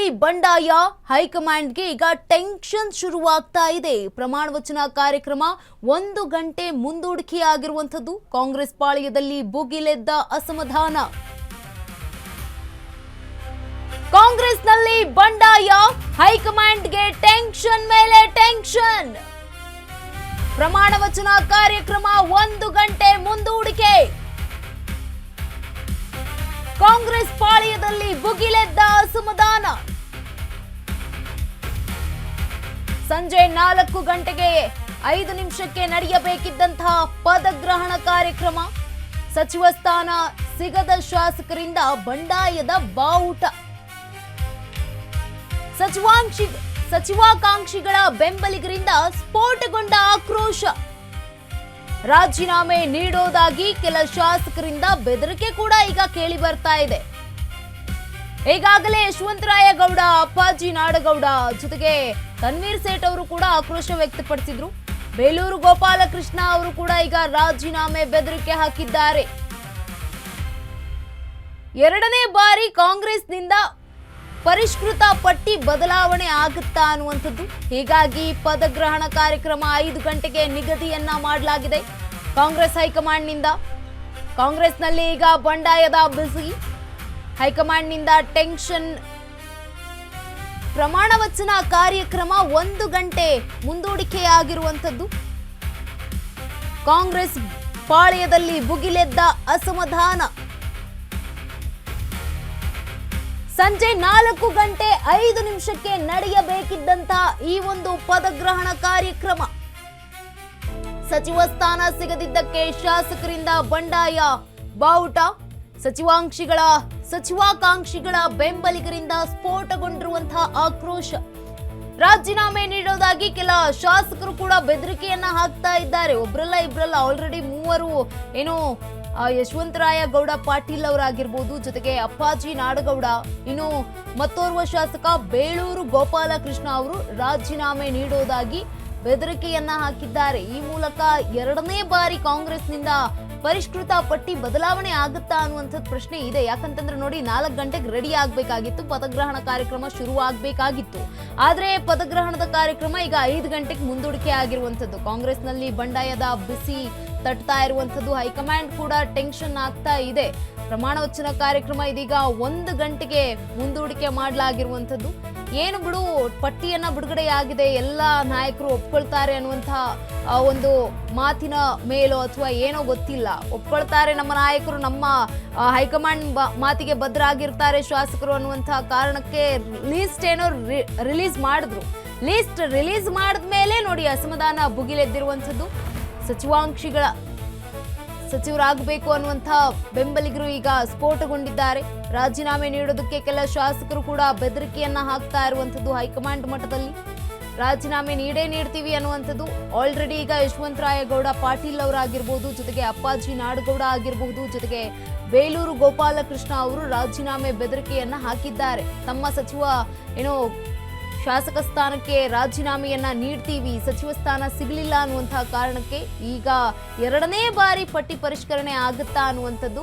ಕಾಂಗ್ರೆಸ್ನಲ್ಲಿ ಬಂಡಾಯ, ಹೈಕಮಾಂಡ್ಗೆ ಈಗ ಟೆನ್ಷನ್ ಶುರುವಾಗ್ತಾ ಇದೆ. ಪ್ರಮಾಣ ವಚನ ಕಾರ್ಯಕ್ರಮ 1 ಗಂಟೆ ಮುಂದೂಡಿಕೆಯಾಗಿರುವಂತದ್ದು. ಕಾಂಗ್ರೆಸ್ ಪಾಳ್ಯದಲ್ಲಿ ಭುಗಿಲೆದ್ದ ಅಸಮಾಧಾನ. ಕಾಂಗ್ರೆಸ್ನಲ್ಲಿ ಬಂಡಾಯ, ಹೈಕಮಾಂಡ್ಗೆ ಟೆನ್ಷನ್ ಮೇಲೆ ಟೆನ್ಷನ್. ಪ್ರಮಾಣ ವಚನ ಕಾರ್ಯಕ್ರಮ 1 ಗಂಟೆ ಮುಂದೂಡಿಕೆ. ಕಾಂಗ್ರೆಸ್ ಪಾಳ್ಯದಲ್ಲಿ ಭುಗಿಲೆದ್ದ ಅಸಮಾಧಾನ. ಸಂಜೆ 4 ಗಂಟೆಗೆ 5 ನಿಮಿಷಕ್ಕೆ ನಡೆಯಬೇಕಿದ್ದಂತಹ ಪದಗ್ರಹಣ ಕಾರ್ಯಕ್ರಮ. ಸಚಿವ ಸ್ಥಾನ ಸಿಗದ ಶಾಸಕರಿಂದ ಬಂಡಾಯದ ಬಾವುಟ. ಸಚಿವಾಕಾಂಕ್ಷಿಗಳ ಬೆಂಬಲಿಗರಿಂದ ಸ್ಫೋಟಗೊಂಡ ಆಕ್ರೋಶ. ರಾಜೀನಾಮೆ ನೀಡೋದಾಗಿ ಕೆಲ ಶಾಸಕರಿಂದ ಬೆದರಿಕೆ ಕೂಡ ಈಗ ಕೇಳಿ ಬರ್ತಾ ಇದೆ. ಈಗಾಗಲೇ ಯಶವಂತರಾಯಗೌಡ, ಅಪ್ಪಾಜಿ ನಾಡಗೌಡ ಜೊತೆಗೆ ತನ್ವೀರ್ ಸೇಠ್ ಅವರು ಕೂಡ ಆಕ್ರೋಶ ವ್ಯಕ್ತಪಡಿಸಿದ್ರು. ಬೇಲೂರು ಗೋಪಾಲಕೃಷ್ಣ ಅವರು ಕೂಡ ಈಗ ರಾಜೀನಾಮೆ ಬೆದರಿಕೆ ಹಾಕಿದ್ದಾರೆ. 2ನೇ ಬಾರಿ ಕಾಂಗ್ರೆಸ್ನಿಂದ ಪರಿಷ್ಕೃತ ಪಟ್ಟಿ ಬದಲಾವಣೆ ಆಗುತ್ತಾ ಅನ್ನುವಂಥದ್ದು. ಹೀಗಾಗಿ ಪದಗ್ರಹಣ ಕಾರ್ಯಕ್ರಮ 5 ಗಂಟೆಗೆ ನಿಗದಿಯನ್ನ ಮಾಡಲಾಗಿದೆ ಕಾಂಗ್ರೆಸ್ ಹೈಕಮಾಂಡ್ನಿಂದ. ಕಾಂಗ್ರೆಸ್ನಲ್ಲಿ ಈಗ ಬಂಡಾಯದ ಬಿಸಿ, ಹೈಕಮಾಂಡ್ನಿಂದ ಟೆನ್ಷನ್. ಪ್ರಮಾಣ ವಚನ ಕಾರ್ಯಕ್ರಮ 1 ಗಂಟೆ ಮುಂದೂಡಿಕೆಯಾಗಿರುವಂಥದ್ದು. ಕಾಂಗ್ರೆಸ್ ಪಾಳ್ಯದಲ್ಲಿ ಭುಗಿಲೆದ್ದ ಅಸಮಾಧಾನ. ಸಂಜೆ 4 ಗಂಟೆ 5 ನಿಮಿಷಕ್ಕೆ ನಡೆಯಬೇಕಿದ್ದಂತಹ ಈ ಒಂದು ಪದಗ್ರಹಣ ಕಾರ್ಯಕ್ರಮ. ಸಚಿವ ಸ್ಥಾನ ಸಿಗದಿದ್ದಕ್ಕೆ ಶಾಸಕರಿಂದ ಬಂಡಾಯ ಬಾವುಟ. ಸಚಿವಾಕಾಂಕ್ಷಿಗಳ ಬೆಂಬಲಿಗರಿಂದ ಸ್ಫೋಟಗೊಂಡಿರುವಂತಹ ಆಕ್ರೋಶ. ರಾಜೀನಾಮೆ ನೀಡೋದಾಗಿ ಕೆಲ ಶಾಸಕರು ಕೂಡ ಬೆದರಿಕೆಯನ್ನ ಹಾಕ್ತಾ ಇದ್ದಾರೆ. ಒಬ್ರಲ್ಲ ಇಬ್ರಲ್ಲ, ಆಲ್ರೆಡಿ 3 ಏನು ಯಶವಂತರಾಯಗೌಡ ಪಾಟೀಲ್ ಅವರಾಗಿರ್ಬೋದು, ಜೊತೆಗೆ ಅಪ್ಪಾಜಿ ನಾಡಗೌಡ, ಇನ್ನು ಮತ್ತೋರ್ವ ಶಾಸಕ ಬೇಳೂರು ಗೋಪಾಲಕೃಷ್ಣ ಅವರು ರಾಜೀನಾಮೆ ನೀಡೋದಾಗಿ ಬೆದರಿಕೆಯನ್ನ ಹಾಕಿದ್ದಾರೆ. ಈ ಮೂಲಕ 2ನೇ ಬಾರಿ ಕಾಂಗ್ರೆಸ್ನಿಂದ ಪರಿಷ್ಕೃತ ಪಟ್ಟಿ ಬದಲಾವಣೆ ಆಗುತ್ತಾ ಅನ್ನುವಂಥದ್ದು ಪ್ರಶ್ನೆ ಇದೆ. ಯಾಕಂತಂದ್ರೆ ನೋಡಿ, 4 ಗಂಟೆಗೆ ರೆಡಿ ಆಗ್ಬೇಕಾಗಿತ್ತು, ಪದಗ್ರಹಣ ಕಾರ್ಯಕ್ರಮ ಶುರು ಆಗ್ಬೇಕಾಗಿತ್ತು. ಆದ್ರೆ ಪದಗ್ರಹಣದ ಕಾರ್ಯಕ್ರಮ ಈಗ 5 ಗಂಟೆಗೆ ಮುಂದೂಡಿಕೆ ಆಗಿರುವಂಥದ್ದು. ಕಾಂಗ್ರೆಸ್ನಲ್ಲಿ ಬಂಡಾಯದ ಬಿಸಿ ತಟ್ತಾ ಇರುವಂಥದ್ದು. ಹೈಕಮಾಂಡ್ ಕೂಡ ಟೆನ್ಷನ್ ಆಗ್ತಾ ಇದೆ. ಪ್ರಮಾಣ ವಚನ ಕಾರ್ಯಕ್ರಮ ಇದೀಗ 1 ಗಂಟೆಗೆ ಮುಂದೂಡಿಕೆ ಮಾಡಲಾಗಿರುವಂಥದ್ದು. ಏನು ಬಿಡು, ಪಟ್ಟಿಯನ್ನ ಬಿಡುಗಡೆಯಾಗಿದೆ, ಎಲ್ಲ ನಾಯಕರು ಒಪ್ಕೊಳ್ತಾರೆ ಅನ್ನುವಂತಹ ಒಂದು ಮಾತಿನ ಮೇಲೋ ಅಥವಾ ಏನೋ ಗೊತ್ತಿಲ್ಲ. ಒಪ್ಕೊಳ್ತಾರೆ ನಮ್ಮ ನಾಯಕರು, ನಮ್ಮ ಹೈಕಮಾಂಡ್ ಮಾತಿಗೆ ಬದ್ಧರಾಗಿರ್ತಾರೆ ಶಾಸಕರು ಅನ್ನುವಂತಹ ಕಾರಣಕ್ಕೆ ಲಿಸ್ಟ್ ಏನೋ ರಿಲೀಸ್ ಮಾಡಿದ್ರು. ಲಿಸ್ಟ್ ರಿಲೀಸ್ ಮಾಡಿದ್ಮೇಲೆ ನೋಡಿ ಅಸಮಾಧಾನ ಭುಗಿಲೆದ್ದಿರುವಂಥದ್ದು. ಸಚಿವರಾಗಬೇಕು ಅನ್ನುವಂಥ ಬೆಂಬಲಿಗರು ಈಗ ಸ್ಫೋಟಗೊಂಡಿದ್ದಾರೆ. ರಾಜೀನಾಮೆ ನೀಡೋದಕ್ಕೆ ಕೆಲ ಶಾಸಕರು ಕೂಡ ಬೆದರಿಕೆಯನ್ನ ಹಾಕ್ತಾ ಇರುವಂಥದ್ದು. ಹೈಕಮಾಂಡ್ ಮಟ್ಟದಲ್ಲಿ ರಾಜೀನಾಮೆ ನೀಡ್ತೀವಿ ಅನ್ನುವಂಥದ್ದು. ಆಲ್ರೆಡಿ ಈಗ ಯಶವಂತರಾಯಗೌಡ ಪಾಟೀಲ್ ಅವರಾಗಿರ್ಬೋದು, ಜೊತೆಗೆ ಅಪ್ಪಾಜಿ ನಾಡಗೌಡ ಆಗಿರಬಹುದು, ಜೊತೆಗೆ ಬೇಲೂರು ಗೋಪಾಲಕೃಷ್ಣ ಅವರು ರಾಜೀನಾಮೆ ಬೆದರಿಕೆಯನ್ನ ಹಾಕಿದ್ದಾರೆ. ತಮ್ಮ ಶಾಸಕ ಸ್ಥಾನಕ್ಕೆ ರಾಜೀನಾಮೆಯನ್ನ ನೀಡ್ತೀವಿ, ಸಚಿವ ಸ್ಥಾನ ಸಿಗಲಿಲ್ಲ ಅನ್ನುವಂತಹ ಕಾರಣಕ್ಕೆ ಈಗ 2ನೇ ಬಾರಿ ಪಟ್ಟಿ ಪರಿಷ್ಕರಣೆ ಆಗುತ್ತಾ ಅನ್ನುವಂಥದ್ದು